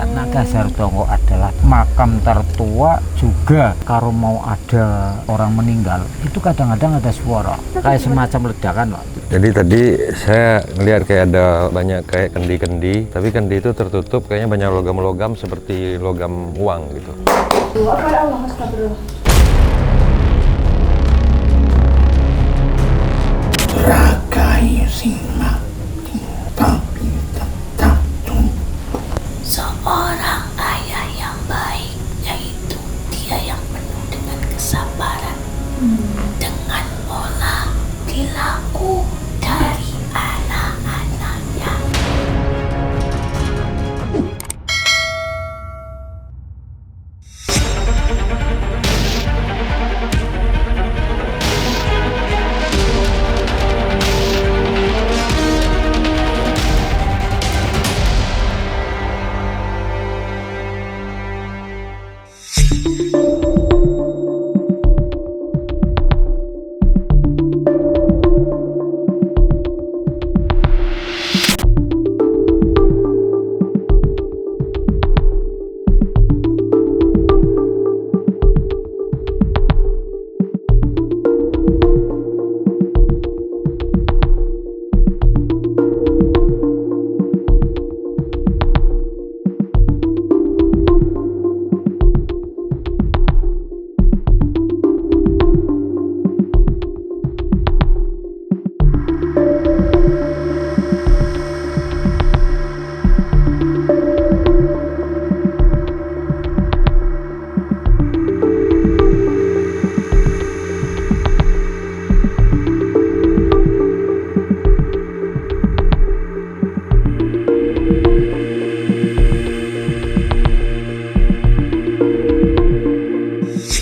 Karena Gajar Tonggo adalah makam tertua juga. Kalau mau ada orang meninggal, itu kadang-kadang ada suara kayak semacam ledakan, Pak. Jadi tadi saya ngelihat kayak ada banyak kayak kendi-kendi, tapi kendi itu tertutup, kayaknya banyak logam-logam seperti logam uang gitu. Rakai sing mati tapi tetap tumbuh. Seorang ayah yang baik, yaitu dia yang penuh dengan kesabaran, dengan pola perilaku dari anak-anaknya.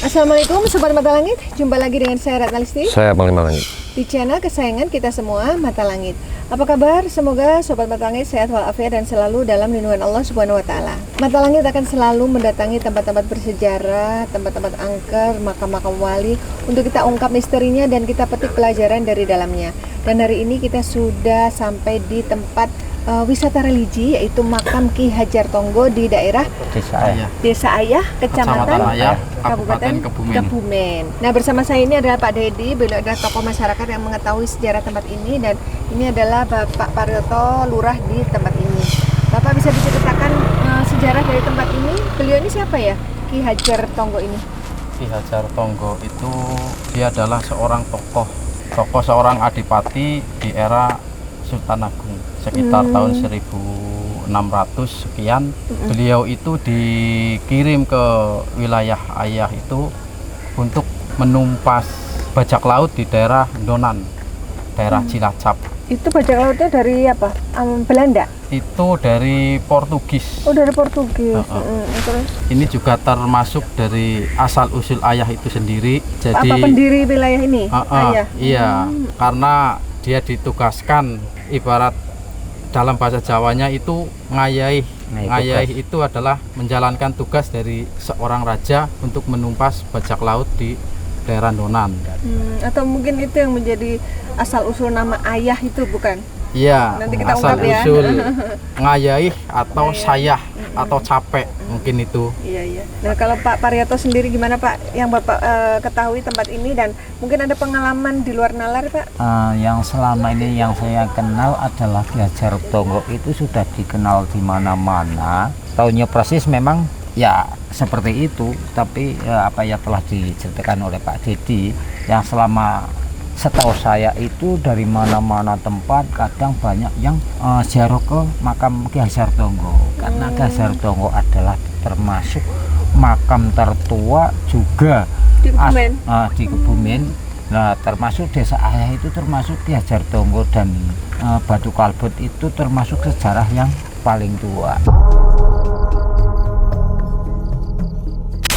Assalamualaikum Sobat Mata Langit, jumpa lagi dengan saya Ratna Listi Saya Panglima Langit. di channel kesayangan kita semua, Mata Langit. Apa kabar? Semoga Sobat Mata Langit sehat walafiat dan selalu dalam lindungan Allah Subhanahu wa Ta'ala. Mata Langit akan selalu mendatangi tempat-tempat bersejarah, tempat-tempat angker, makam-makam wali untuk kita ungkap misterinya dan kita petik pelajaran dari dalamnya. Dan hari ini kita sudah sampai di tempat wisata religi, yaitu makam Ki Hajar Tonggo di daerah Desa Ayah, Kecamatan Ayah, Kabupaten Kebumen. Nah, bersama saya ini adalah Pak Dedi, beliau adalah tokoh masyarakat yang mengetahui sejarah tempat ini, dan ini adalah Bapak Parioto, lurah di tempat ini. Bapak bisa diceritakan sejarah dari tempat ini? Beliau ini siapa ya, Ki Hajar Tonggo ini? Ki Hajar Tonggo itu dia adalah seorang tokoh seorang adipati di era Sultan Agung sekitar tahun 1600 sekian. Beliau itu dikirim ke wilayah Ayah itu untuk menumpas bajak laut di daerah Donan, daerah Cilacap. Itu bajak lautnya dari apa? Belanda? Itu dari Portugis. Oh, dari Portugis. Terus? Ini juga termasuk dari asal usul Ayah itu sendiri. Jadi apa pendiri wilayah ini? Ayah. Iya, karena dia ditugaskan, ibarat dalam bahasa Jawanya itu ngayaih. Ngayaih itu adalah menjalankan tugas dari seorang raja untuk menumpas bajak laut di daerah Donan. Atau mungkin itu yang menjadi asal usul nama Ayah itu, bukan? Iya, Nanti kita asal ungkap ya. usul ngayaih atau sayah atau capek mungkin itu. Iya. Nah, kalau Pak Parioto sendiri gimana Pak, yang Bapak ketahui tempat ini, dan mungkin ada pengalaman di luar nalar Pak? Yang selama ini yang saya kenal adalah Ki Hajar Tonggo itu sudah dikenal di mana-mana. Tahunnya persis memang ya seperti itu, tapi apa ya telah diceritakan oleh Pak Dedi, yang selama setahu saya itu dari mana-mana tempat kadang banyak yang ziarah ke makam Ki Hajar Tonggo. Karena Ki Hajar Tonggo adalah termasuk makam tertua juga Di Kebumen? Di Kebumen. Nah, termasuk Desa Ayah itu termasuk Ki Hajar Tonggo, dan Batu Kalbut itu termasuk sejarah yang paling tua.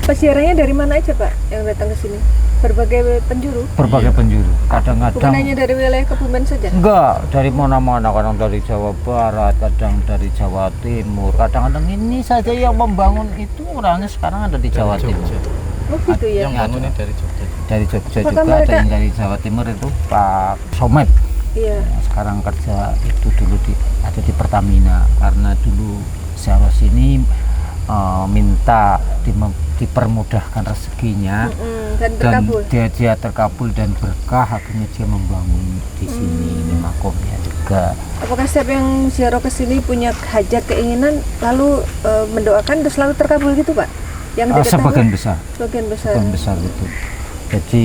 Peziarahnya dari mana aja Pak yang datang ke sini? Berbagai penjuru? Berbagai penjuru. Kadang-kadang Bukan hanya dari wilayah Kebumen saja? enggak, dari mana-mana, kadang dari Jawa Barat, kadang dari Jawa Timur, kadang-kadang ini saja yang membangun itu orangnya sekarang ada di Jawa Timur. Oh gitu ya? Yang bangunnya dari Jogja. Dari Jogja Apakah juga ada mereka- yang dari Jawa Timur, itu Pak Somet. Iya. Yang sekarang kerja itu dulu ada di Pertamina, karena dulu Jawa sini meminta dipermudahkan rezekinya Dan dan terkabul. dia terkabul dan berkah, akhirnya dia membangun di sini ini makomnya juga. Apakah setiap yang ziarah ke sini punya hajat keinginan lalu mendoakan terus selalu terkabul gitu Pak? Yang di tetangga? Sebagian besar Sebagian besar. itu. Jadi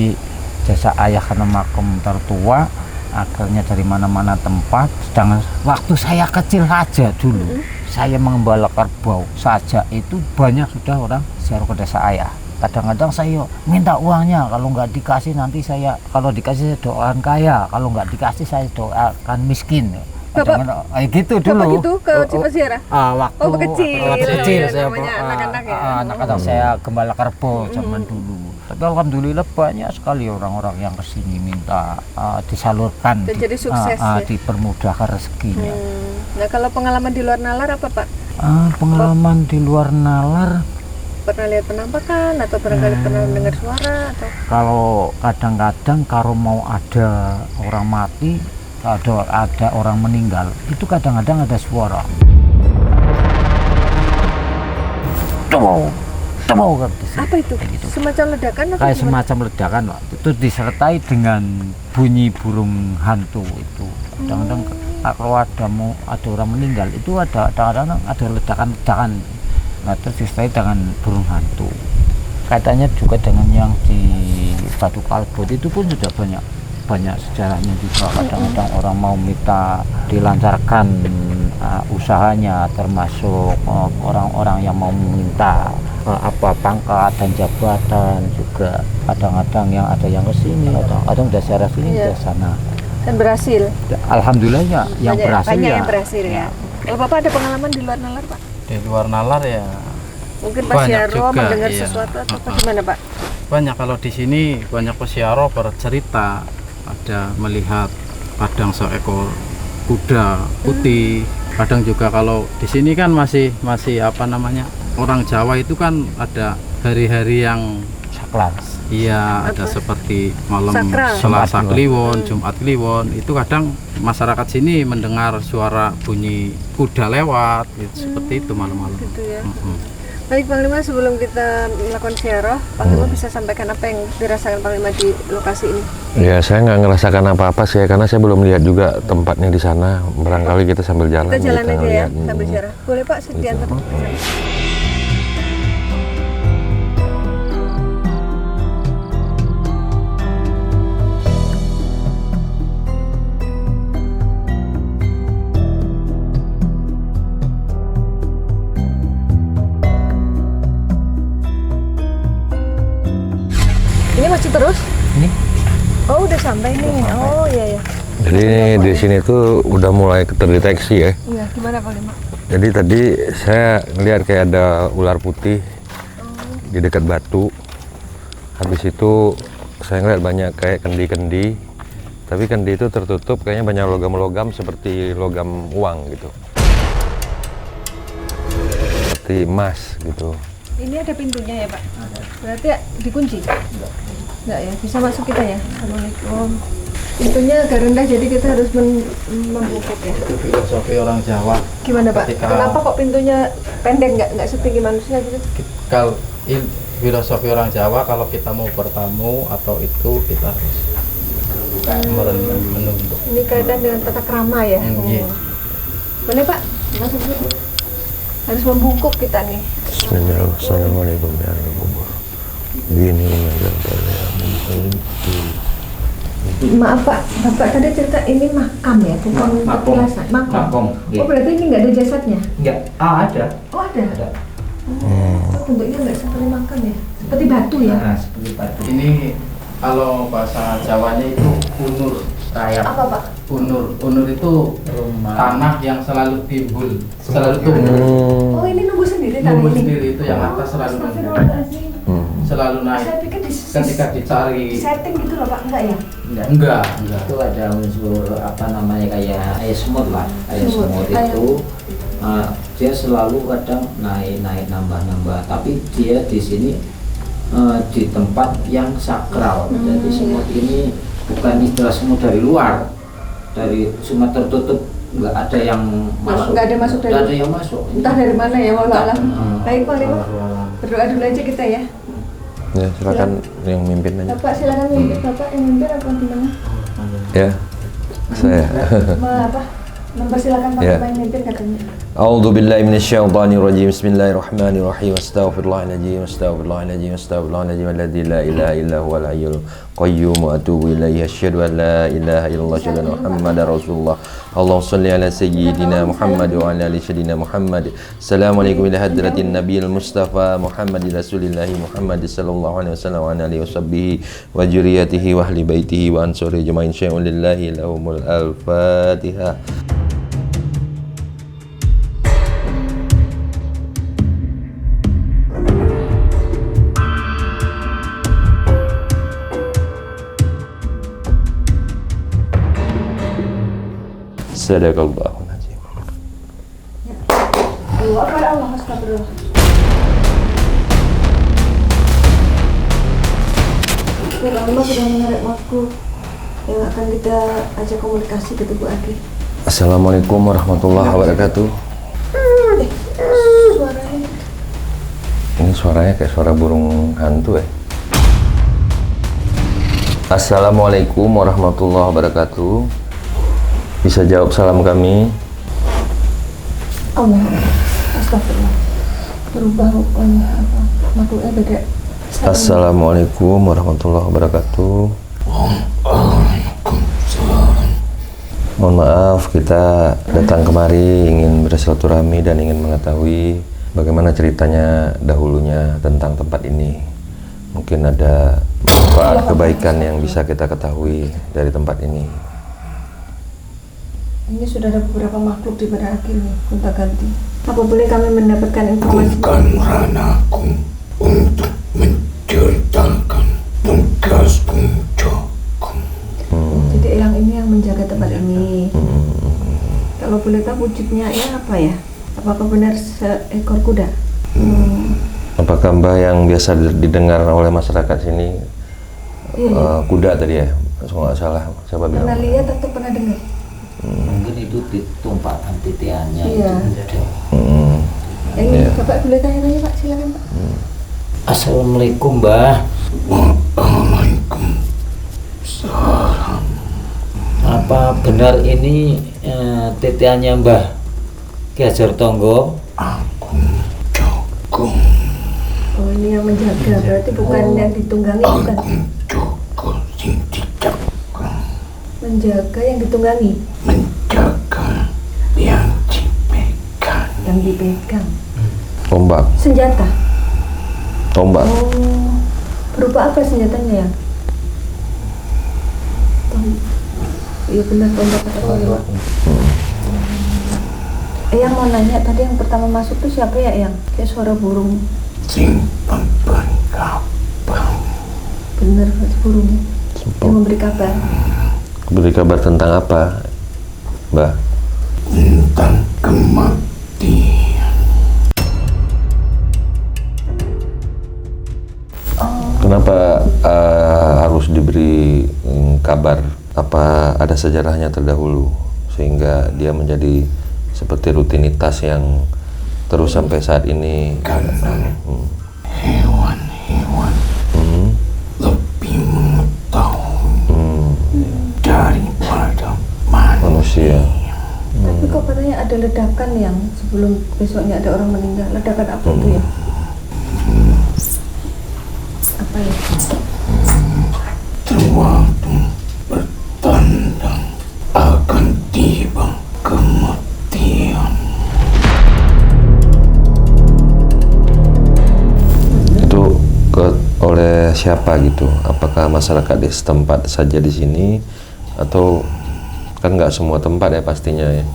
jasa ayah karena makom tertua, akhirnya dari mana-mana tempat. Sedangkan waktu saya kecil saja dulu, saya mengembala kerbau saja itu banyak sudah orang ziarah ke desa ayah. Kadang-kadang saya minta uangnya, kalau nggak dikasih nanti kalau dikasih saya doakan kaya, kalau nggak dikasih saya doakan miskin. Kadang-kadang gitu dulu. Bapak gitu ke Cipaziarah? Waktu kecil saya namanya anak-anak ya. anak-anak saya gembala kerbau zaman dulu. Tapi alhamdulillah banyak sekali orang-orang yang kesini minta disalurkan, Dan jadi sukses ya? dipermudahkan rezekinya. Nah kalau pengalaman di luar nalar apa Pak? Pengalaman di luar nalar, Pernah lihat penampakan atau barangkali pernah dengar suara atau? kalau kadang-kadang kalau mau ada orang mati, ada orang meninggal, itu kadang-kadang ada suara. Tebau kan di sini. Apa itu? Kayak gitu. Semacam ledakan atau Kayak gimana? semacam ledakan, Pak. Itu disertai dengan bunyi burung hantu itu. Kadang-kadang kalau ada orang meninggal itu kadang-kadang ada ledakan-ledakan. Nah, terus disertai dengan burung hantu. Kaitannya juga dengan yang di Batu Kalbut itu pun sudah banyak sejarahnya juga. Kadang-kadang orang mau minta dilancarkan usahanya, termasuk orang-orang yang mau meminta pangkat dan jabatan juga. Kadang-kadang yang ada yang ke sini, kadang-kadang udah searah sini Iya. ke sana. Dan berhasil? Alhamdulillah ya, yang berhasil banyak ya. yang berhasil ya. Kalau Bapak ada pengalaman di luar nalar Pak? Di luar nalar ya Mungkin pas banyak ziarah juga, mendengar iya. sesuatu atau apa gimana Pak? banyak. Kalau di sini banyak peziarah bercerita ada melihat kadang seekor kuda putih. Kadang juga kalau di sini kan masih orang Jawa itu kan ada hari-hari yang Saklar. iya ada seperti malam Sakral. Selasa Jumat Kliwon, Jumat Kliwon, itu kadang masyarakat sini mendengar suara bunyi kuda lewat gitu, seperti itu malam-malam. Gitu ya. Mm-mm. Baik Panglima, sebelum kita melakukan ziarah, Panglima bisa sampaikan apa yang dirasakan Panglima di lokasi ini? Ya saya nggak ngerasakan apa-apa sih, karena saya belum lihat juga tempatnya di sana. Barangkali kita sambil jalan Kita jalan aja ya, ngeliat. sambil ziarah. Boleh Pak, diantar. Ini masih terus? Ini Oh udah sampai nih. Oh iya ya. Jadi di sini tuh udah mulai terdeteksi ya. Iya, gimana Panglima? Jadi tadi saya ngelihat kayak ada ular putih di dekat batu. Habis itu saya ngeliat banyak kayak kendi-kendi. Tapi kendi itu tertutup, kayaknya banyak logam-logam seperti logam uang gitu. Seperti emas gitu. Ini ada pintunya ya Pak? Berarti dikunci? Enggak ya, bisa masuk kita ya? Assalamualaikum. Pintunya agak rendah jadi kita harus membungkuk ya. Itu filosofi orang Jawa. Gimana Pak? Ketika- Kenapa kok pintunya pendek nggak setinggi manusia gitu? Kalau filosofi orang Jawa, kalau kita mau bertamu atau itu kita harus menunduk. Ini kaitan dengan tata krama ya? Iya. Boleh Pak? Masuk dulu. Harus membungkuk kita nih. Assalamualaikum ya Rasulullah. Gini Maaf Pak, Bapak tadi cerita ini makam ya, bukan Makom. petilasan. Makom, iya. Oh berarti ini nggak ada jasadnya? enggak, ada. Oh ada? Ada. Oh, bentuknya nggak seperti makam ya? Seperti batu ya? Nah, seperti batu. Ini kalau bahasa Jawanya itu unur. Kayak Apa Pak? Unur itu rumah. tanah yang selalu timbul, selalu tumbuh. Oh ini nunggu sendiri tanah Nunggu ini? sendiri itu yang atas selalu nunggu, Astagfirullahaladzim. selalu naik. Saya pikir Ketika dicari, setting gitu loh Pak, enggak ya? enggak. Itu ada unsur apa namanya kayak air semut lah. Air Semut. semut itu dia selalu kadang naik nambah. Tapi dia di sini di tempat yang sakral. Jadi semut ini bukan istilah semut dari luar, dari semut tertutup nggak ada yang masuk. Nggak ada masuk dari. Nggak ada yang masuk. Entah dari mana ya, wallah alam. Hmm. Baik Pak Lima, berdoa dulu aja kita ya. Ya, silakan yang mimpin aja. Bapak silakan mimpin, Bapak yang mimpin apa gimana? Ya, saya. Apa? Mempersilakan Pak Ya. Bapak yang mimpin katanya. A'udzu billahi minasyaitonir rajim. Bismillahirrahmanirrahim. Astaghfirullahaladzim. Astaghfirullahaladzim. Astaghfirullahaladzim. Alladzi la ilaha illa huwal hayyul qayyum wa atubu ilaihi. Asyhadu an la ilaha illallah wa asyhadu anna Muhammadar Rasulullah. Allahumma shalli ala sayyidina Muhammad wa ala ali sayyidina Muhammad. Assalamualaikum ila hadratin nabiyil mustafa Muhammad rasulillahi Muhammad sallallahu alaihi wasallam wa ala alihi washabbihi wa dzurriyyatihi wa ahli baitihi wa ansari jama'in syai'un lillahi lahumul al-fatihah. Sadaqallahul azim. Allahu Akbar, Allah astagfirullah. Oke, Bang Lima sudah menarik waktu yang akan kita ajak komunikasi ke Tubuh Agi. Assalamualaikum warahmatullahi wabarakatuh. Suaranya Ini suaranya kayak suara burung hantu ya. Assalamualaikum warahmatullahi wabarakatuh. Bisa jawab salam kami? Allah, astagfirullah. Berubah rupanya apa? Makhluknya beda. Assalamualaikum warahmatullahi wabarakatuh. Mohon maaf, kita datang kemari ingin bersilaturahmi dan ingin mengetahui bagaimana ceritanya dahulunya tentang tempat ini. Mungkin ada manfaat kebaikan yang bisa kita ketahui dari tempat ini. Ini sudah ada beberapa makhluk di pada akhirnya, gonta ganti. Apa boleh kami mendapatkan informasi? Bukan ranaku untuk menceritakan tugasku Joko. Jadi yang ini yang menjaga tempat ini. Kalau boleh tahu wujudnya ya apa ya? Apakah benar seekor kuda? Apakah Mbah yang biasa didengar oleh masyarakat sini Iya. kuda tadi ya? Kalau nggak salah, siapa bilang? Pernah lihat atau pernah dengar? Mungkin itu ditumpahkan titiannya. Iya. Itu. Ini Bapak boleh tanya-tanya Pak, silakan Pak. Assalamualaikum Mbah. Waalaikumsalam. Apa benar ini titiannya Mbah Ki Hajar Tonggo? Aku Joko. Oh ini yang menjaga, berarti bukan yang ditunggangi, bukan? Aku Joko sing dijaga. Menjaga yang ditunggangi, Menjaga yang dipegang. yang dipegang. Tombak, Senjata. tombak. Oh, berupa apa senjatanya ya? Iya benar tombak atau tombak. Yang mau nanya tadi yang pertama masuk tuh siapa ya yang kayak suara burung? Sing pemberi kabar. Bener berarti burungnya yang memberi kabar. Beri kabar tentang apa, Mbah? Tentang kematian. Kenapa harus diberi kabar? Apa ada sejarahnya terdahulu sehingga dia menjadi seperti rutinitas yang terus sampai saat ini? Karena hewan-hewan lebih mengetahui daripada Manusia. Tapi kok katanya ada ledakan yang sebelum besoknya ada orang meninggal. Ledakan apa itu ya? Apa ya? Sewaktu bertanda akan tiba kematian. Itu oleh siapa gitu? Apakah masyarakat di setempat saja di sini atau kan nggak semua tempat ya pastinya ya,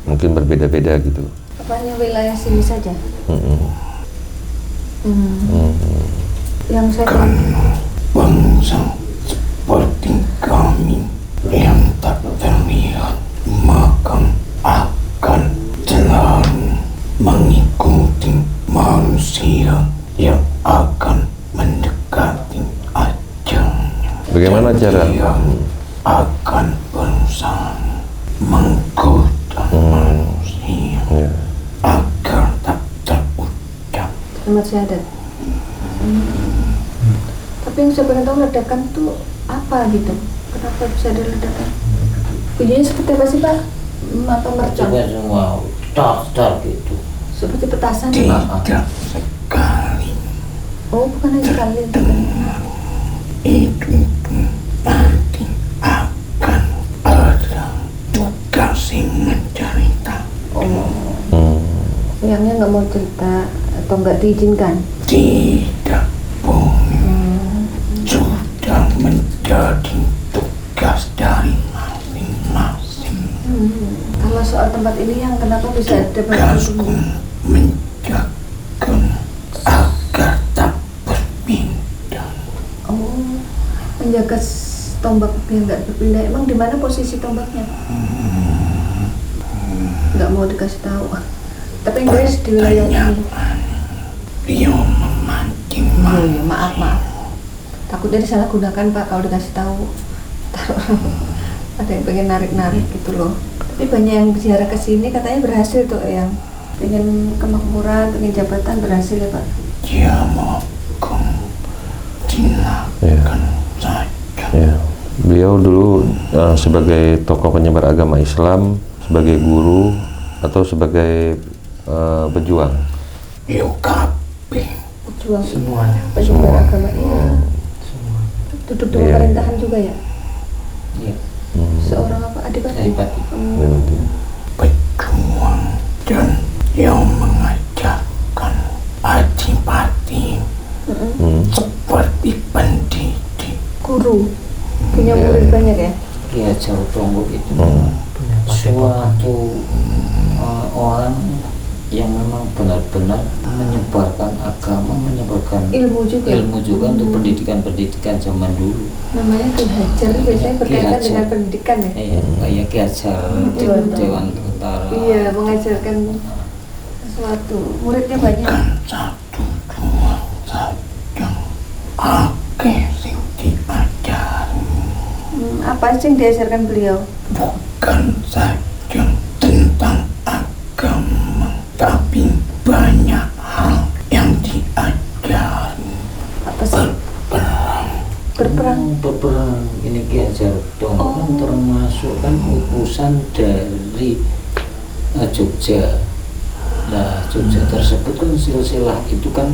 mungkin berbeda-beda gitu. Apanya wilayah sini saja? Yang saya Karena bangsa seperti kami yang tak terlihat maka akan selalu mengikuti manusia yang akan mendekati ajalnya. Bagaimana cara? Dia akan berusaha menggoda Kalimat syahadat. Tapi yang saya pengen tahu ledakan tuh apa gitu? Kenapa bisa ada ledakan? Bunyinya seperti apa sih Pak? Apa mercon? Juga semua dar gitu. Seperti petasan ya Pak? Tidak sekali Oh bukan hanya sekali. itu pun nanti akan ada tugas yang mencari tahu. Yangnya nggak mau cerita atau nggak diizinkan? Tidak boleh. Sudah menjadi tugas dari masing-masing. Kalau soal tempat ini yang kenapa bisa ada Tugasku banyak menjaga agar tak berpindah. Oh, menjaga tombak biar nggak berpindah. Emang di mana posisi tombaknya? Nggak mau dikasih tahu. Tapi yang jelas di wilayah ini. Beliau memancing Oh iya, maaf. Takutnya disalahgunakan Pak kalau dikasih tahu. Ada yang pengen narik-narik gitu loh. Tapi banyak yang ziarah ke sini katanya berhasil tuh, yang pengen kemakmuran, pengen jabatan berhasil ya Pak. dia maupun silakan saja. Ya. Beliau dulu sebagai tokoh penyebar agama Islam, sebagai guru, atau sebagai pejuang. UKP Pejuang Semuanya. penyebar agama iya. Duduk di Iya. pemerintahan juga ya. Iya. Seorang apa adipati? Adipati. pejuang dan yang mengajarkan adipati seperti pendidik. Guru punya murid banyak ya. Ki Hajar Tonggo itu suatu orang yang memang benar-benar menyebarkan agama, menyebarkan Ilmu juga. ilmu juga untuk pendidikan zaman dulu. Namanya Ki Hajar biasanya berkaitan Hajar. dengan pendidikan ya. Kayak Ki Hajar Dewan Tentara. Iya, mengajarkan sesuatu. Muridnya banyak. Bukan satu dua saja, akeh sing diajari. Apa sih yang diajarkan beliau? Bukan saja tentang agama, tapi banyak hal yang diajari. Apa sih? Berperang. Berperang ini Ki Hajar Tonggo kan termasuk kan utusan dari Jogja. Nah, Jogja tersebut kan silsilah itu kan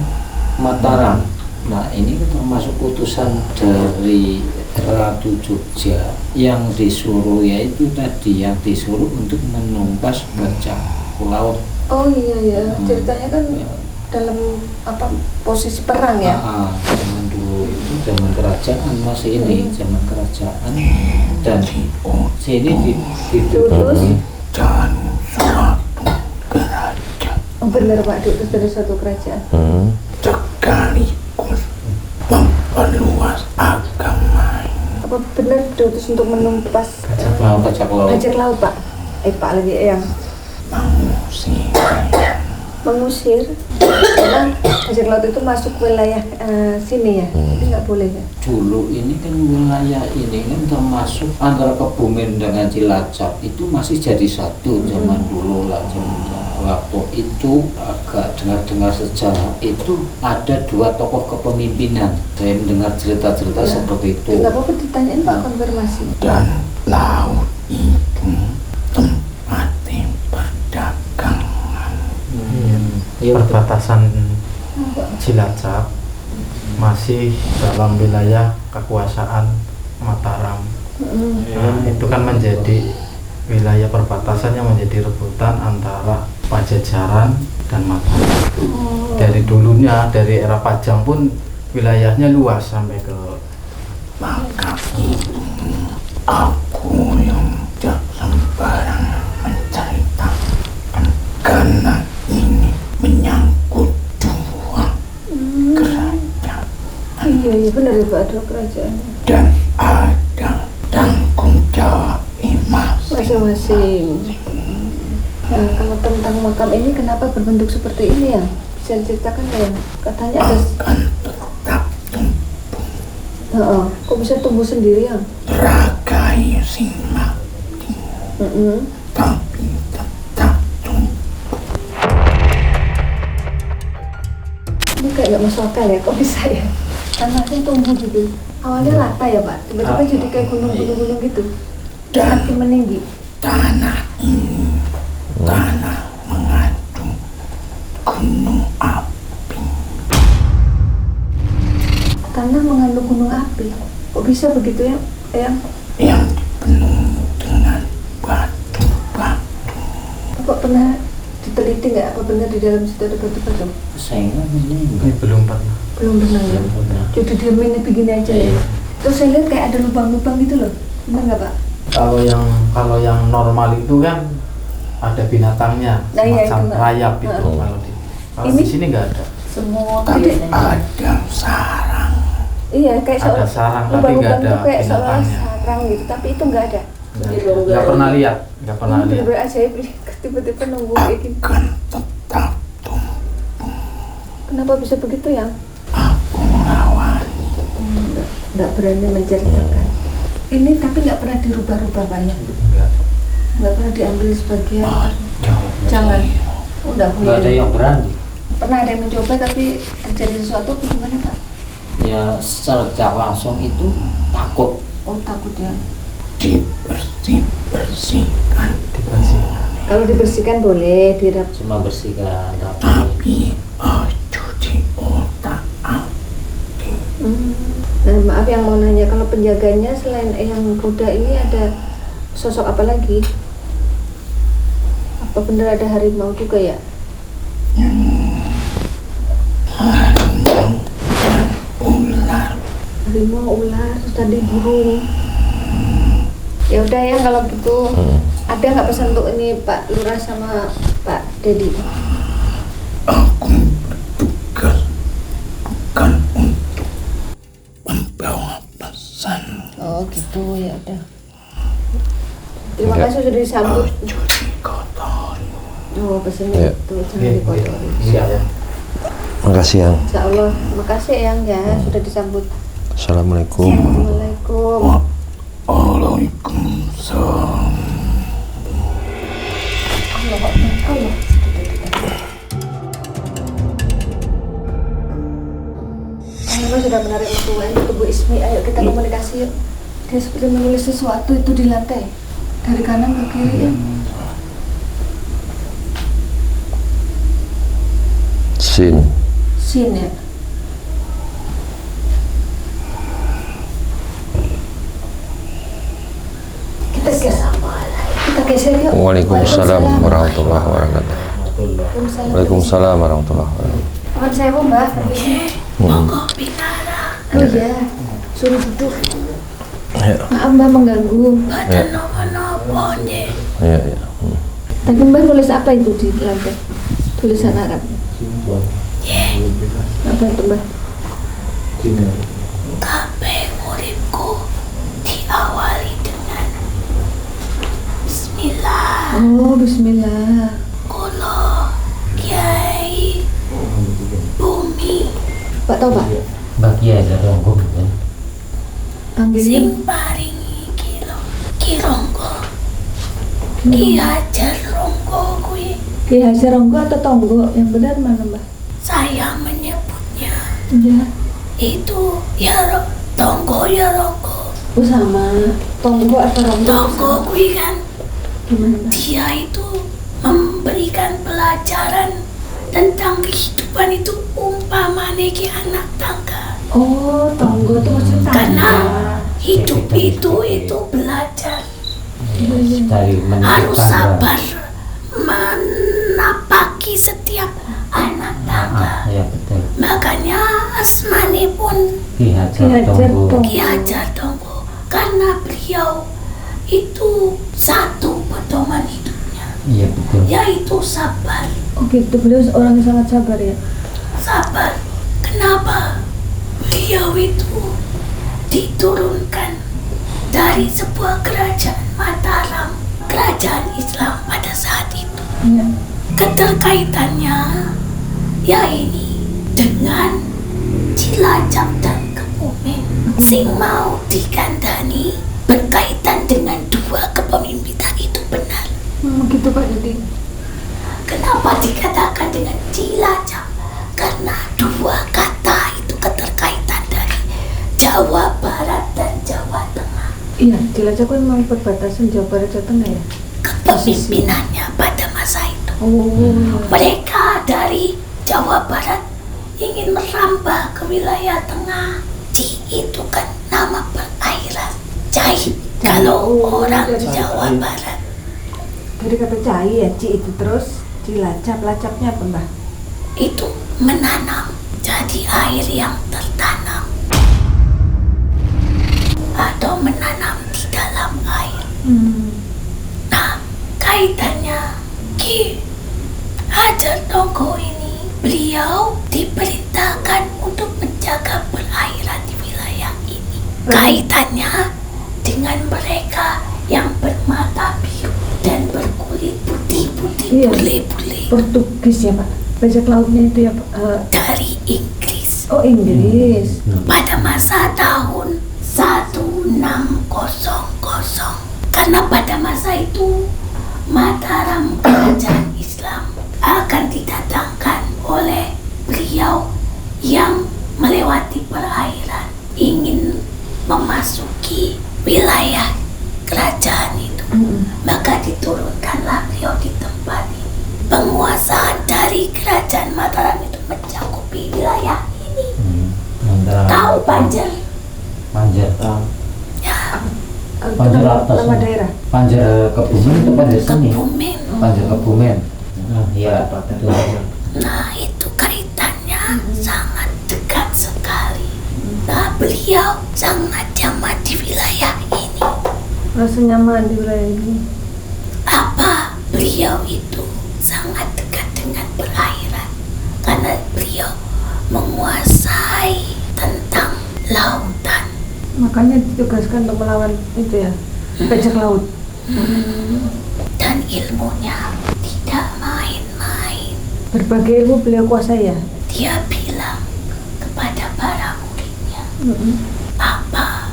Mataram. Nah, ini kan termasuk utusan dari Ratu Jogja yang disuruh, yaitu tadi yang disuruh untuk menumpas bajak laut. Oh iya, ceritanya kan dalam apa posisi perang ya. Zaman dulu itu zaman kerajaan masih ini zaman kerajaan dan sini Terus Dan suatu kerajaan benar Pak, itu dari suatu kerajaan. sekaligus memperluas agama. Apa benar diutus untuk menumpas bajak laut. bajak laut Pak? Pak lagi yang mengusir karena bajak laut itu masuk wilayah sini ya. Ini nggak boleh ya. Dulu ini kan wilayah ini kan termasuk antara Kebumen dengan Cilacap itu masih jadi satu zaman dulu lah. Zaman waktu itu agak dengar-dengar sejarah itu ada dua tokoh kepemimpinan. Saya mendengar cerita-cerita seperti itu. Nggak apa-apa ditanyain Pak, konfirmasi. Dan laut itu tempat perdagangan. Perbatasan Cilacap masih dalam wilayah kekuasaan Mataram. Nah, itu kan menjadi wilayah perbatasan yang menjadi rebutan antara Pajajaran dan Mataram. Dari dulunya, dari era Pajang pun wilayahnya luas sampai ke Maka itu aku yang tidak sembarangan menceritakan, karena ini menyangkut dua kerajaan Iya benar ya Pak, ada kerajaan dan ada tanggung jawab masing-masing. Nah, kalau tentang makam ini kenapa berbentuk seperti ini ya? Bisa diceritakan nggak ya? Katanya ada. akan tetap Kok bisa tumbuh sendiri ya? ragai sing mati, tapi tetap tumbuh. Ini kayak nggak masuk akal ya, kok bisa ya? Tanahnya tumbuh gitu. Awalnya rata ya Pak, tiba-tiba jadi kayak gunung-gunung gitu. Dan Makin meninggi. tanah ini tanah mengandung gunung api. Tanah mengandung gunung api. Kok bisa begitu ya, Eyang? Yang dipenuhi dengan batu-batu. Kok pernah diteliti nggak apa benar di dalam situ ada batu-batu? Saya ini Belum pernah. Belum pernah ya. Jadi diamin begini aja ya. Terus saya lihat kayak ada lubang-lubang gitu loh. Benar nggak Pak? Kalau yang normal itu kan ada binatangnya, Nah, iya, semacam itu, Mbak. rayap itu. Kalau Ini? di sini nggak ada. Semua Tapi ada sarang. iya kayak Ada sarang, tapi nggak lubang-lubang ada tuh kayak seolah binatangnya. sarang gitu, tapi itu nggak ada. Nggak pernah lihat, nggak pernah lihat. Bener-bener ajaib nih, tiba-tiba nunggu kayak gini. Akan tetap Kenapa bisa begitu ya? aku mengawali. Nggak berani menceritakan. Ini tapi nggak pernah dirubah-rubah banyak. Nggak pernah diambil sebagian. Jangan. Udah nggak ada yang berani. Pernah ada yang mencoba tapi terjadi sesuatu gimana Pak? Ya secara langsung itu takut. Oh takut ya. Dibersihkan. Kalau dibersihkan boleh dirap. Cuma bersihkan tapi Tapi ojo diotak atik. Nah maaf yang mau nanya, kalau penjaganya selain yang kuda ini ada sosok apa lagi? Apa benar ada harimau juga ya? Ular. Harimau, ular, terus tadi burung. Ya udah ya kalau gitu. Ada nggak pesan untuk ini Pak Lurah sama Pak Dedi? Aku bertugas bukan untuk membawa pesan. Oh gitu ya udah. Terima Ya. kasih sudah disambut. Ojo dikotori. Oh pesannya Ya. itu jangan dikotori. Iya ya. Makasih yang. Insya Allah. Makasih Eyang ya sudah disambut. Assalamualaikum. Assalamualaikum. Waalaikumsalam. Allah. Memang sudah menarik mertua itu Bu Ismi. Ayo kita komunikasi yuk. Dia seperti menulis sesuatu itu di lantai dari kanan ke kiri ya. Sin. Sin ya. Kita geser yuk. Waalaikumsalam warahmatullahi wabarakatuh. Waalaikumsalam warahmatullahi wabarakatuh. Makan saya Bu Mbak. Monggo pinara. Oh iya, suruh duduk. Ya, Maaf Mbak mengganggu. Badan nopo-nopo nggih. ya, ya. Tadi Mbak nulis apa itu di lantai? Tulisan Arab. Apa itu Mbak? Kabeh uripku diawali dengan Bismillah. Oh Bismillah. Kula Kiai Bumi Pak tahu Pak? bagi aja dong gue gitu. Panggilnya sing paringi kironggo Ki Hajar Ronggo kuwi. Ki Hajar Ronggo atau Tonggo? Yang benar mana Mbak? Saya menyebutnya Iya. itu ya Tonggo ya Ronggo. Oh sama. Tonggo atau Ronggo? Tonggo kuwi kan Gimana Mbak? dia itu memberikan pelajaran tentang kehidupan itu umpamane ki anak tangga. Oh Tonggo itu maksudnya Karena tangga. hidup itu belajar Dari harus menentukan sabar menapaki setiap anak tangga. ya betul. Makanya asmane pun Ki Ki Hajar Hajar Tonggo. Tonggo. Ki Hajar Tonggo karena beliau itu satu pedoman hidupnya Iya betul. yaitu sabar. Oh gitu, beliau orang yang sangat sabar ya. Sabar. Kenapa? Beliau itu diturunkan dari sebuah kerajaan Mataram, kerajaan Islam pada saat itu. Iya. Keterkaitannya ya ini dengan Cilacap dan Kebumen sing mau dikandani berkaitan dengan dua kepemimpinan itu benar. Gitu Pak Dedi. Kenapa dikatakan dengan Cilacap? Karena dua Iya, Cilacap kan memang perbatasan Jawa Barat Jawa Tengah ya. Kepemimpinannya pada masa itu. Oh, Mereka dari Jawa Barat ingin merambah ke wilayah tengah. Ci itu kan nama perairan. Cai kalau orang dari Jawa Cai. Barat. dari kata cai ya, Ci itu. Terus Cilacap, lacapnya apa Mbah? Itu menanam, jadi air yang tertanam atau menanam di dalam air. Nah, kaitannya Ki Hajar Tonggo ini, beliau diperintahkan untuk menjaga perairan di wilayah ini. Kaitannya dengan mereka yang bermata biru dan berkulit putih-putih, Iya. bule-bule Portugis ya Pak? Bajak lautnya itu ya Pak? dari Inggris. Oh Inggris. Pada masa tahun 1600, karena pada masa itu Mataram kerajaan Islam akan didatangkan oleh beliau yang melewati perairan, ingin memasuki wilayah kerajaan itu. Maka diturunkanlah beliau di tempat ini. Penguasaan dari kerajaan Mataram itu mencakupi wilayah ini. Tahu Banjar? Panjer tahu. Ya, Panjer atas. Nama daerah. Panjer Kebumen itu Panjer sini. Kebumen. Panjer Kebumen. Nah, iya, betul. Nah, itu kaitannya sangat dekat sekali. Nah, beliau sangat nyaman di wilayah ini. Rasa nyaman di wilayah ini. Apa? Beliau itu sangat dekat dengan perairan karena beliau menguasai tentang lautan. Makanya ditugaskan untuk melawan itu ya, bajak laut. Dan ilmunya tidak main-main. Berbagai ilmu beliau kuasai ya. Dia bilang kepada para muridnya, apa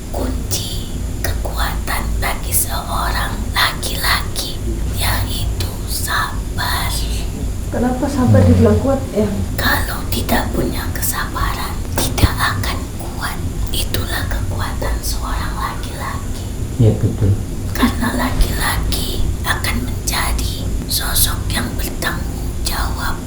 kunci kekuatan bagi seorang laki-laki, yaitu sabar. Kenapa sabar dibilang kuat ya? Kalau tidak punya kesabaran, tidak akan kuat. Itulah kekuatan seorang laki-laki. Iya, betul. Karena laki-laki akan menjadi sosok yang bertanggung jawab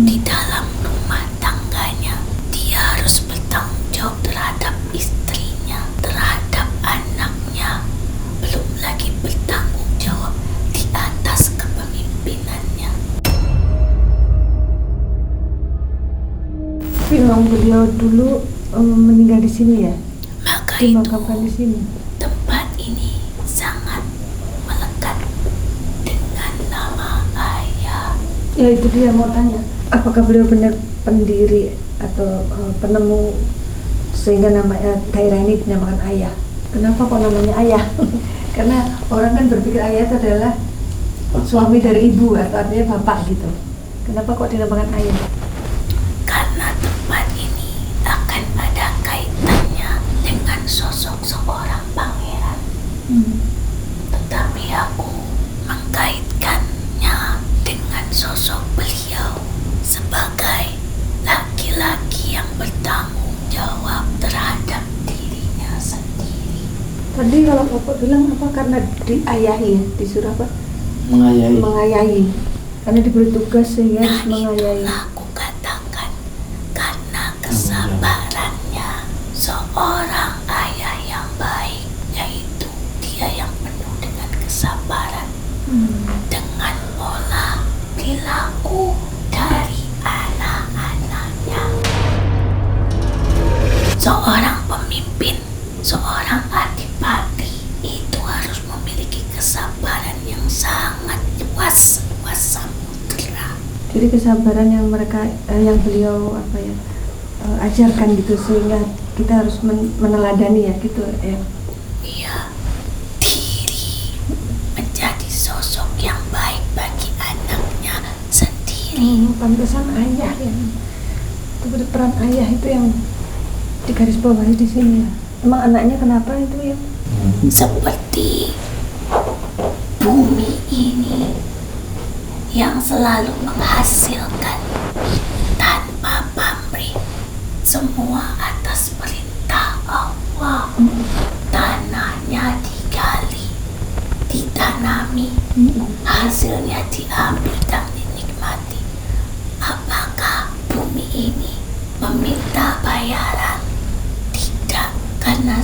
di dalam rumah tangganya. Dia harus bertanggung jawab terhadap istrinya, terhadap anaknya, belum lagi bertanggung jawab di atas kepemimpinannya. Tapi memang beliau dulu meninggal di sini ya, Maka itu dimakamkan di sini. tempat ini sangat melekat dengan nama ayah. Ya itu dia mau tanya, apakah beliau benar pendiri atau penemu sehingga nama daerah ini dinamakan Ayah? Kenapa kok namanya Ayah? Karena orang kan berpikir ayah itu adalah suami dari ibu atau artinya bapak gitu. Kenapa kok dinamakan Ayah? Karena tempat ini akan ada kaitannya dengan sosok seorang pangeran. Tetapi aku mengkaitkannya dengan sosok beliau sebagai laki-laki yang bertanggung jawab terhadap dirinya sendiri. Tadi kalau bapak bilang apa, karena diayahi ya, disuruh apa? Mengayahi. Mengayahi. Karena diberi tugas sehingga harus Nah, mengayahi. itulah aku katakan, karena kesabarannya seorang ayah yang baik, yaitu dia yang penuh dengan kesabaran, dengan pola perilaku dari anak-anaknya. Seorang pemimpin, seorang adipati itu harus memiliki kesabaran yang sangat luas samudera. Jadi kesabaran yang mereka yang beliau apa ya ajarkan gitu, sehingga kita harus meneladani ya gitu ya. Iya, diri menjadi sosok yang baik bagi anaknya sendiri. Pantesan ayah yang itu berperan ayah itu yang digarisbawahi di sini ya. Emang anaknya kenapa itu ya? Seperti bumi ini yang selalu menghasilkan tanpa pamrih, semua atas perintah Allah. Tanahnya kami, hasilnya diambil dan dinikmati. Apakah bumi ini meminta bayaran? Tidak, karena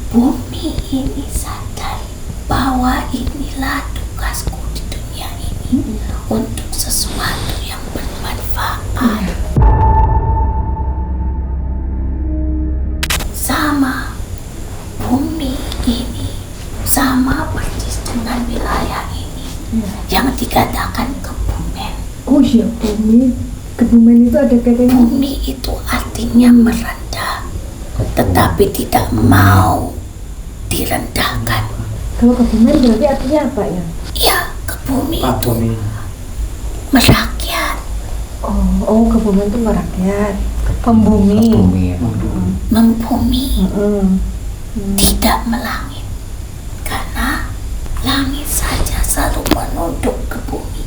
bumi ini sadar bahwa inilah tugasku di dunia ini untuk sesuatu yang bermanfaat. Sama bumi ini, sama persis dengan wilayah ini yang dikatakan kebumen. Oh iya, bumi. Kebumen itu ada kaitannya. Bumi itu artinya merendah, tetapi tidak mau direndahkan. Kalau kebumen berarti artinya apa ya? Ya, ke bumi itu merakyat, Oh, kebumen itu merakyat. Pembumi. Bumi ya. membumi, Mm-mm. tidak melangit. Karena langit saja selalu menunduk ke bumi.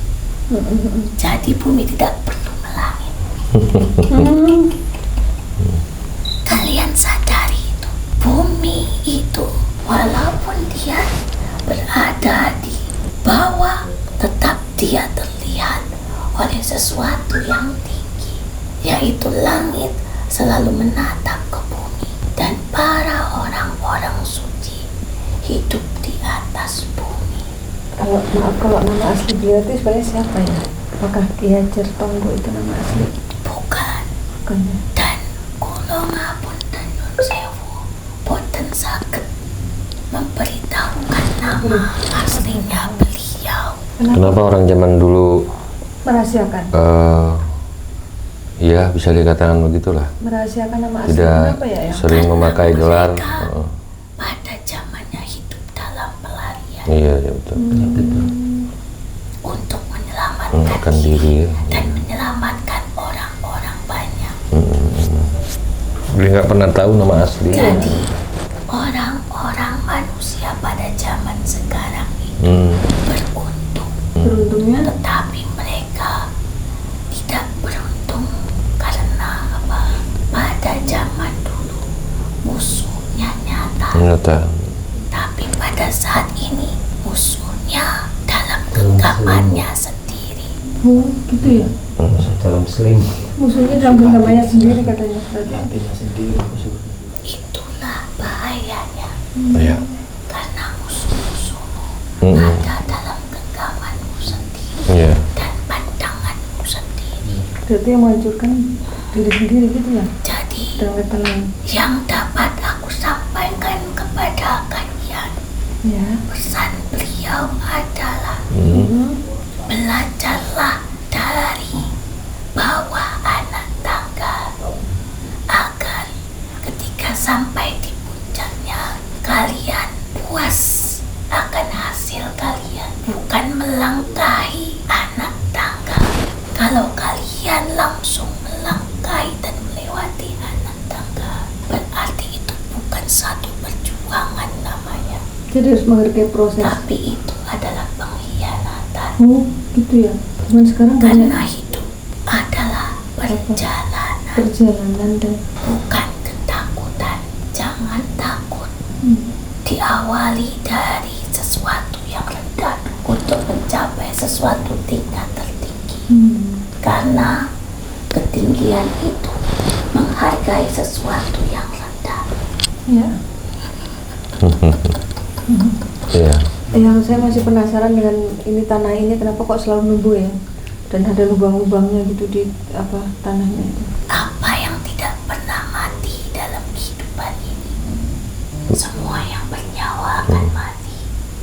Jadi bumi tidak perlu melangit. Kalian sadari itu. Bumi itu walaupun dia berada di bawah, tetap dia terlihat oleh sesuatu yang tinggi, yaitu langit selalu menatap ke bumi. Dan para orang-orang suci hidup di atas bumi. Kalau nama asli beliau itu sebenarnya siapa ya? Apakah Ki Hajar Tonggo itu nama asli? Bukan. Bukan ya? Dan kula ngapunten nyun sewu, boten saged memberitahukan nama aslinya beliau. Kenapa orang zaman dulu Merahasiakan. ya bisa dikatakan begitulah, Merahasiakan nama asli tidak apa ya? sering memakai gelar. Mereka pada zamannya hidup dalam pelarian Iya, ya betul. untuk menyelamatkan Menyelamatkan diri, ya. dan menyelamatkan orang-orang banyak. Beliau nggak pernah tahu nama asli. Jadi orang-orang manusia pada zaman sekarang ini Hmm. beruntung, Beruntungnya tetapi mereka tidak beruntung karena apa? Pada zaman dulu musuhnya nyata, Ternyata. tapi pada saat ini musuhnya dalam genggamannya sendiri. gitu ya. Dalam seling. Musuhnya dalam genggamannya sendiri katanya. Berarti. Itulah bahayanya, Ya. karena musuh-musuhmu Mm-mm. ada dalam genggamanmu sendiri Iya. dan pandanganmu sendiri. Berarti yang menghancurkan diri sendiri gitu ya. Jadi Dan kata lain. yang dapat aku sampaikan kepada kalian, Ya. pesan beliau adalah Hmm. belajarlah dari bawah anak tangga agar ketika sampai di puncaknya kalian puas akan hasil kalian, bukan melangkahi anak tangga. Kalau kalian langsung melangkahi dan melewati anak tangga, berarti itu bukan satu perjuangan namanya, Jadi harus menghargai proses. tapi itu adalah pengkhianatan. Oh, gitu ya. Cuman sekarang banyak Karena hidup adalah perjalanan, perjalanan dan bukan ketakutan. Jangan takut. Diawali dari sesuatu yang rendah untuk mencapai sesuatu tingkat tertinggi. Karena ketinggian itu menghargai sesuatu yang rendah. ya. Iya. Yang saya masih penasaran dengan ini tanah ini kenapa kok selalu numbuh ya? Dan ada lubang-lubangnya gitu di apa tanahnya itu. Apa yang tidak pernah mati dalam kehidupan ini, semua yang bernyawa akan mati.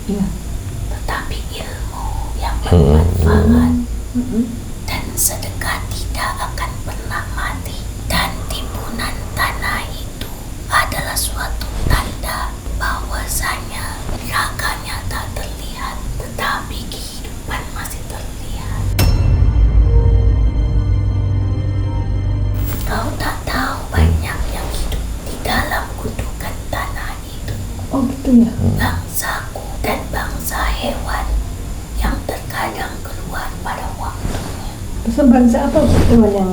Iya. Tetapi ilmu yang bermanfaat Mm-mm. dan sedekah tidak akan pernah mati. Dan timbunan tanah itu adalah suatu tanda bahwasanya raganya tak terlihat, tetapi kehidupan masih terlihat. Kau tak tahu banyak yang hidup di dalam gundukan tanah itu. Oh gitu ya. Bangsaku dan bangsa hewan yang terkadang keluar pada waktunya. Terus bangsa apa teman yang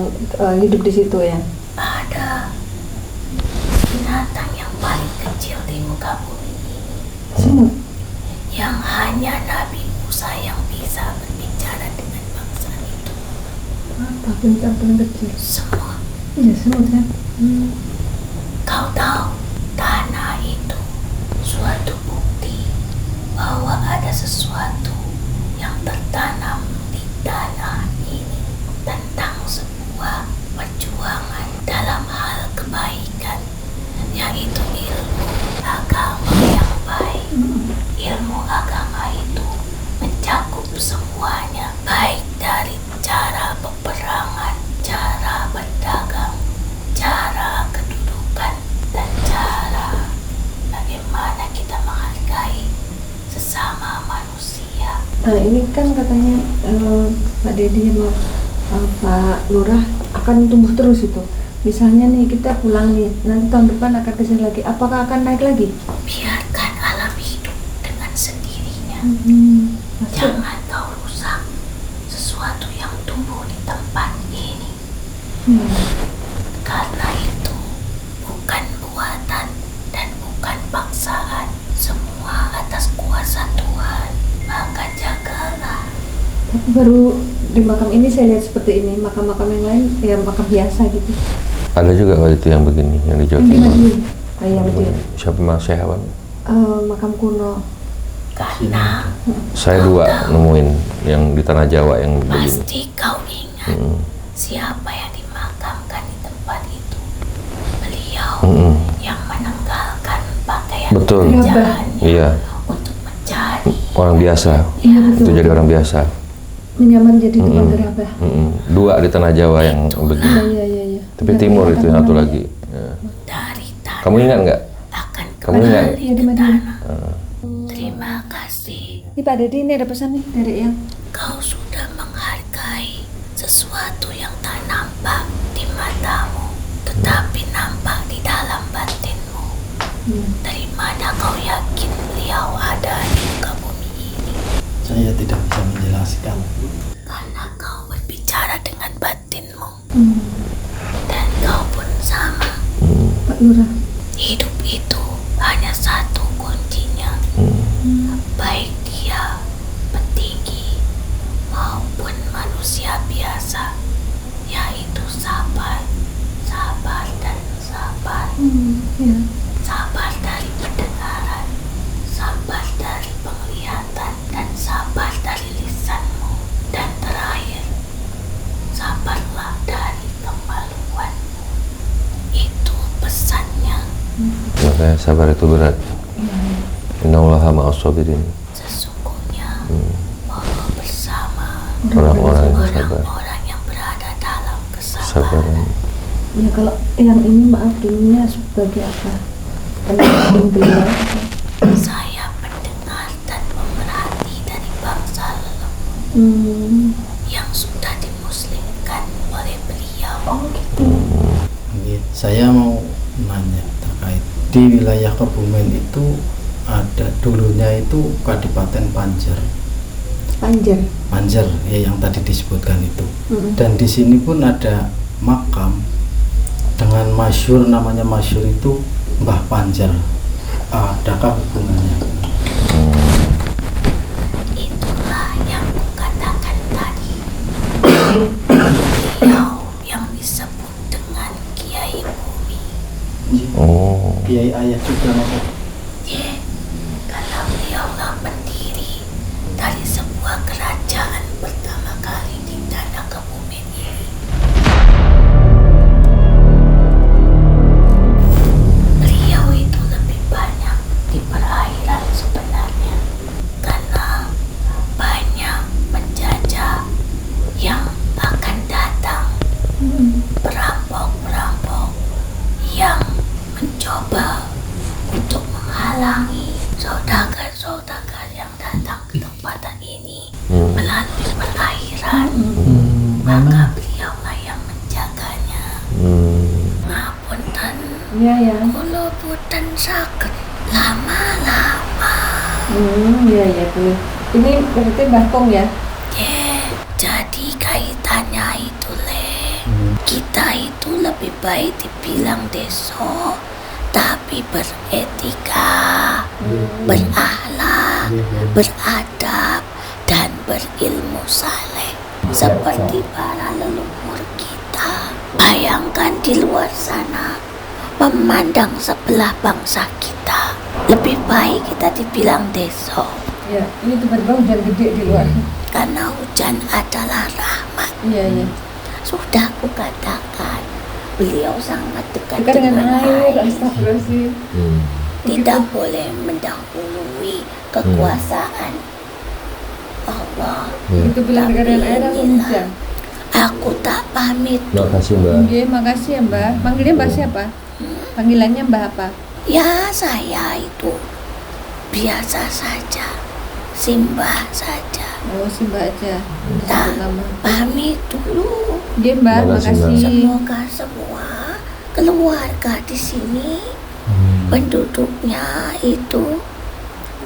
hidup di situ ya? Ada binatang yang paling kecil di muka bumi ini, Semut. yang hanya Nabi manusia yang bisa berbicara dengan bangsa itu. Apa bintang paling kecil? Semua. Iya, semut kan? Kau tahu, tanah itu suatu bukti bahwa ada sesuatu yang tertanam di tanah ini tentang sebuah perjuangan dalam hal kebaikan, yaitu ilmu agama yang baik. Ilmu agama itu mencakup semuanya, baik dari cara peperangan, cara berdagang, cara kedudukan, dan cara bagaimana kita menghargai sesama manusia. Nah ini kan katanya Pak Dedi sama Pak Lurah akan tumbuh terus itu. Misalnya nih kita pulang nih, nanti tahun depan akan kesini lagi. Apakah akan naik lagi? Biarkan alam hidup dengan sendirinya. Masuk. Jangan kau rusak sesuatu yang tumbuh di tempat ini. Karena itu bukan buatan dan bukan paksaan, semua atas kuasa Tuhan. Maka jagalah. Tapi baru di makam ini saya lihat seperti ini. Makam-makam yang lain ya makam biasa gitu. Ada juga waktu itu yang begini, yang di Jawa Yang di Timur. Madiun. Oh iya Madiun. Siapa Mas Syahwan? Makam kuno. Karena Saya dua nemuin yang di Tanah Jawa yang begini. pasti kau ingat siapa yang dimakamkan di tempat itu. Beliau yang menanggalkan pakaian Betul. kerjaannya Iya, untuk mencari. orang biasa. Iya betul. Itu jadi orang biasa. Menyamar jadi tukang gerabah. Dua di Tanah Jawa yang begini. Iya. Tapi timur itu yang satu lagi. Ya. Dari tanah Kamu ingat nggak? akan Kamu ingat? kembali Iya, di ke Madiun. tanah. Terima kasih. Ini Pak Dedi, ini ada pesan nih dari yang Kau sudah menghargai sesuatu yang tak nampak di matamu, tetapi nampak di dalam batinmu. Dari mana kau yakin beliau ada di muka bumi ini? Saya tidak bisa menjelaskan. Karena kau berbicara dengan batinmu. Dan kau pun sama. Pak Lurah. Hidup itu hanya satu kuncinya. Baik dia petinggi maupun manusia biasa, yaitu sabar, sabar dan sabar. Iya. Sabar dari pendengaran, sabar dari penglihatan, dan sabar dari lisanmu. Dan terakhir, sabarlah dari kemaluanmu. Itu pesannya. Makanya sabar itu berat. Innallaha ma'as sabirin. Sesungguhnya Allah bersama Orang-orang yang sabar. orang-orang yang berada dalam kesabaran. Sabaran. Ya kalau yang ini maaf dulunya sebagai apa? Pendamping beliau. Saya pendengar dan pemerhati dari bangsa leluhur yang sudah dimuslimkan oleh beliau. Oh gitu. Saya mau nanya terkait di wilayah Kebumen itu ada dulunya itu Kadipaten Panjer. Panjer ya yang tadi disebutkan itu. Dan di sini pun ada makam dengan masyhur, namanya masyhur itu Mbah Panjer. Adakah hubungannya? Itulah yang kukatakan tadi. Beliau yang disebut dengan Kiai Bumi. Oh, Kiai Ayah juga Mas. Karena beliaulah pendiri dari sebuah kerajaan pertama kali di tanah Kebumen ini. Beliau itu lebih banyak di perairan sebenarnya, karena banyak penjajah yang akan datang, perampok-perampok yang mencoba untuk menghalangi saudagar-saudagar yang datang ke tempat ini melalui perairan. Maka beliaulah yang menjaganya. Ngapunten, Iya ya. kula boten saged lama-lama. Iya boleh. Ini berarti Mbah Kong ya? Jadi kaitannya itu kita itu lebih baik dibilang deso, tapi beretika, berakhlak, beradab, dan berilmu saleh seperti para leluhur kita. Bayangkan di luar sana, memandang sebelah bangsa kita, lebih baik kita dibilang deso. Ya, ini tiba-tiba hujan gede di luar. Karena hujan adalah rahmat. Iya. Sudah kukatakan, beliau sangat dekat Dekat dengan air. air. Astagfirullahaladzim. Tidak boleh mendahului kekuasaan Allah. Itu bilang dekat dengan air langsung hujan. Aku tak pamit. Makasih Mbak. Oke, makasih ya Mbak. Panggilnya Mbak siapa? Panggilannya Mbak apa? Ya, saya itu biasa saja, simbah saja. Oh, si Mbak aja. Tak Nama. pamit dulu. Oke Mbak, Makasih, Mbak. makasih. Semoga semua keluarga di sini penduduknya itu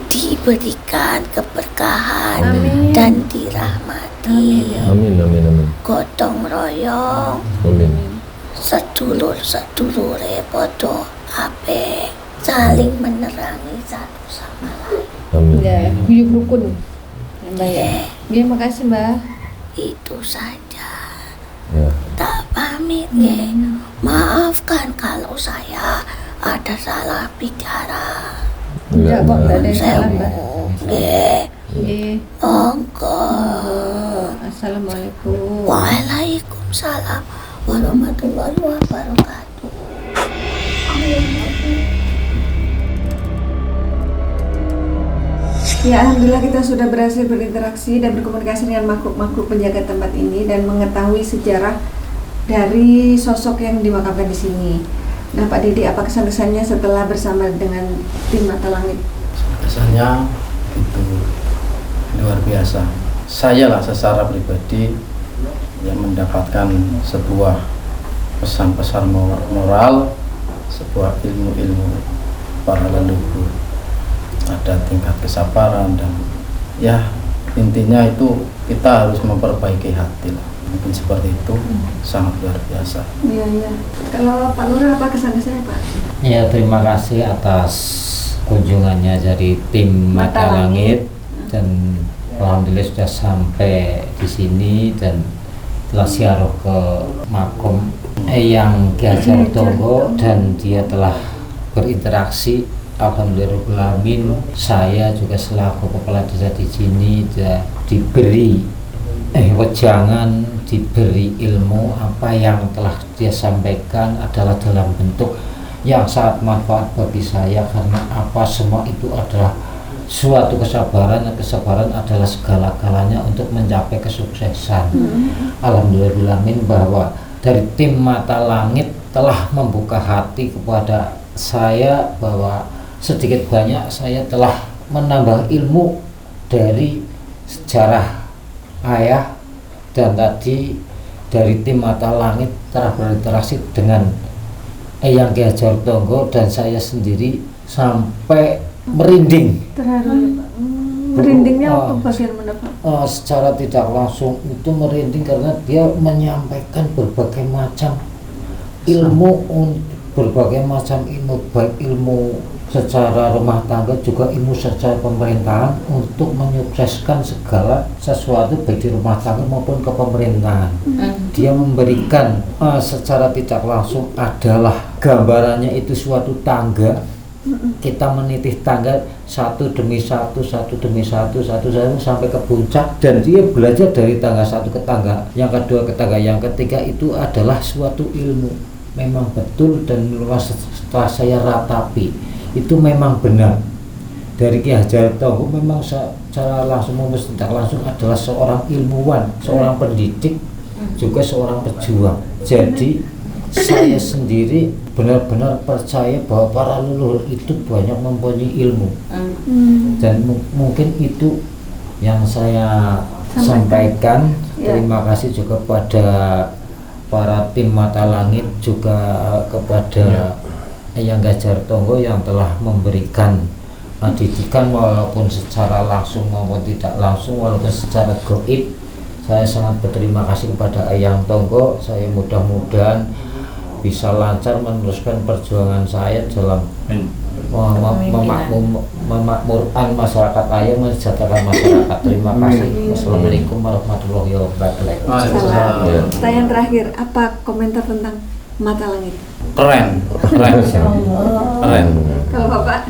diberikan keberkahan Amin. dan dirahmati. Amin, amin, amin. Gotong royong, Amin. sedulur-sedulure podo ape, saling menerangi satu sama lain. Amin. Ya, guyup rukun. Ya, Mbak ya. Eh, Oke, makasih Mbak. itu saja. Ya. Tak pamit ya. Maafkan kalau saya ada salah bicara. Enggak kok, enggak ada yang salah Mbak. Eh, Oke. monggo. Assalamualaikum. Waalaikumsalam warahmatullahi wabarakatuh. Ya, alhamdulillah kita sudah berhasil berinteraksi dan berkomunikasi dengan makhluk-makhluk penjaga tempat ini dan mengetahui sejarah dari sosok yang dimakamkan di sini. Nah, Pak Didi, apa kesan-kesannya setelah bersama dengan tim Mata Langit? Kesannya itu luar biasa. Saya lah secara pribadi yang mendapatkan sebuah pesan-pesan moral, sebuah ilmu-ilmu para leluhur. Ada tingkat kesabaran dan ya intinya itu kita harus memperbaiki hati lah. Mungkin seperti itu, sangat luar biasa. Iya. Kalau Pak Lurah, apa kesan-kesannya Pak? Ya, terima kasih atas kunjungannya dari tim Mata Mata Langit. Langit dan alhamdulillah sudah sampai di sini dan telah ziarah ke makom Eyang Ki Hajar Tonggo dan dia telah berinteraksi. Alhamdulillahirobbilalamin, saya juga selaku kepala desa di sini diberi wejangan, diberi ilmu. Apa yang telah dia sampaikan adalah dalam bentuk yang sangat manfaat bagi saya, karena apa, semua itu adalah suatu kesabaran, dan kesabaran adalah segala-galanya untuk mencapai kesuksesan. Alhamdulillahirobbilalamin bahwa dari tim Mata Langit telah membuka hati kepada saya bahwa sedikit banyak saya telah menambah ilmu dari sejarah ayah, dan tadi dari tim Mata Langit telah berinteraksi dengan Eyang Ki Hajar Tonggo dan saya sendiri sampai merinding. Terharu. Merindingnya Oh, waktu bagian mana Pak? Secara tidak langsung itu merinding karena dia menyampaikan berbagai macam ilmu, berbagai macam ilmu, baik ilmu secara rumah tangga juga ilmu secara pemerintahan untuk menyukseskan segala sesuatu baik di rumah tangga maupun ke pemerintahan. Dia memberikan secara tidak langsung adalah gambarannya itu suatu tangga. Kita menitih tangga satu demi satu sampai ke puncak, dan dia belajar dari tangga satu ke tangga yang kedua ke tangga yang ketiga. Itu adalah suatu ilmu, memang betul, dan setelah saya ratapi itu memang benar. Dari Ki Hajar Tonggo memang secara langsung maupun tidak langsung adalah seorang ilmuwan, seorang pendidik, juga seorang pejuang. Jadi saya sendiri benar-benar percaya bahwa para leluhur itu banyak mempunyai ilmu, dan mungkin itu yang saya sampaikan. Terima kasih juga pada para tim Mata Langit, juga kepada Eyang Ki Hajar Tonggo yang telah memberikan didikan walaupun secara langsung maupun tidak langsung, walaupun secara gaib. Saya sangat berterima kasih kepada Eyang Tonggo. Saya mudah-mudahan bisa lancar meneruskan perjuangan saya dalam memakmurkan masyarakat ayo mensejahterakan masyarakat. Terima kasih. Wassalamualaikum warahmatullahi wabarakatuh. Salam. Ya. Pertanyaan terakhir, apa komentar tentang Mata Langit? Keren. Keren. Kalau Bapak?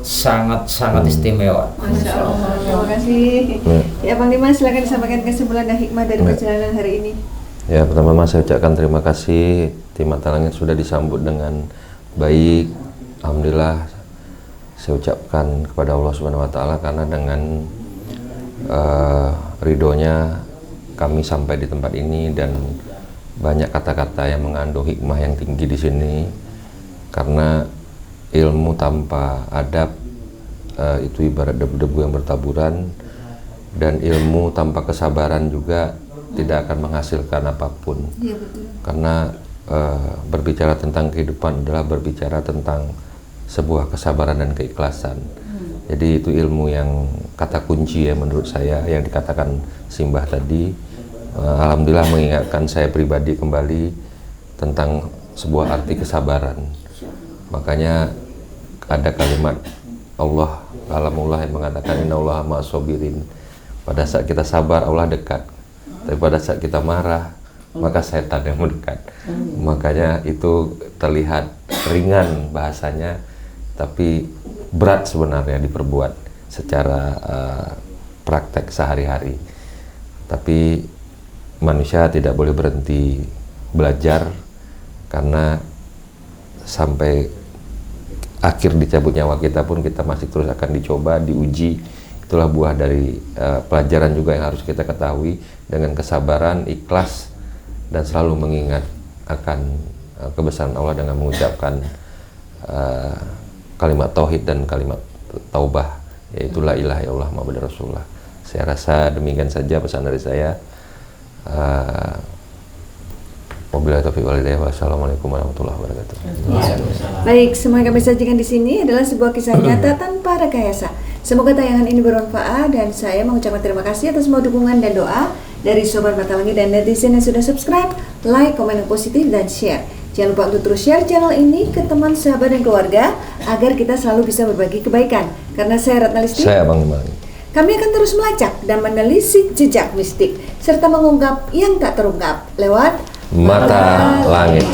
Sangat istimewa. Masya Allah, terima kasih. Ya Bang Dimas, silakan disampaikan kesimpulan dan hikmah dari perjalanan hari ini. Ya, pertama saya ucapkan terima kasih tim Mata Langit sudah disambut dengan baik. Alhamdulillah, saya ucapkan kepada Allah Subhanahu wa Ta'ala karena dengan ridhonya kami sampai di tempat ini dan banyak kata-kata yang mengandung hikmah yang tinggi di sini. Karena ilmu tanpa adab itu ibarat debu-debu yang bertaburan, dan ilmu tanpa kesabaran juga tidak akan menghasilkan apapun. Iya betul. Karena berbicara tentang kehidupan adalah berbicara tentang sebuah kesabaran dan keikhlasan. Jadi itu ilmu yang kata kunci ya menurut saya yang dikatakan Simbah tadi. Alhamdulillah mengingatkan saya pribadi kembali tentang sebuah arti kesabaran. Makanya ada kalimat Allah, kalamullah yang mengatakan innallaha ma'as-sabirin. Pada saat kita sabar Allah dekat. Tapi pada saat kita marah maka setan yang mendekat. Makanya itu terlihat ringan bahasanya, tapi berat sebenarnya diperbuat secara praktek sehari-hari. Tapi manusia tidak boleh berhenti belajar, karena sampai akhir dicabut nyawa kita pun kita masih terus akan dicoba, diuji. Itulah buah dari pelajaran juga yang harus kita ketahui. Dengan kesabaran, ikhlas, dan selalu mengingat akan kebesaran Allah dengan mengucapkan kalimat tauhid dan kalimat taubah, yaitu la ilaha illallah Muhammadur Rasulullah. Saya rasa demikian saja pesan dari saya. Wabillahi taufiq wal hidayah. Wassalamualaikum warahmatullahi wabarakatuh. Baik, semua yang kami sajikan di sini adalah sebuah kisah nyata tanpa rekayasa. Semoga tayangan ini bermanfaat, dan saya mengucapkan terima kasih atas semua dukungan dan doa dari Sobat Mata Langit dan netizen yang sudah subscribe, like, komen yang positif, dan share. Jangan lupa untuk terus share channel ini ke teman, sahabat, dan keluarga agar kita selalu bisa berbagi kebaikan. Karena saya Ratna Listi, Saya Abang Dimas. kami akan terus melacak dan menelisik jejak mistik serta mengungkap yang tak terungkap lewat Mata Langit.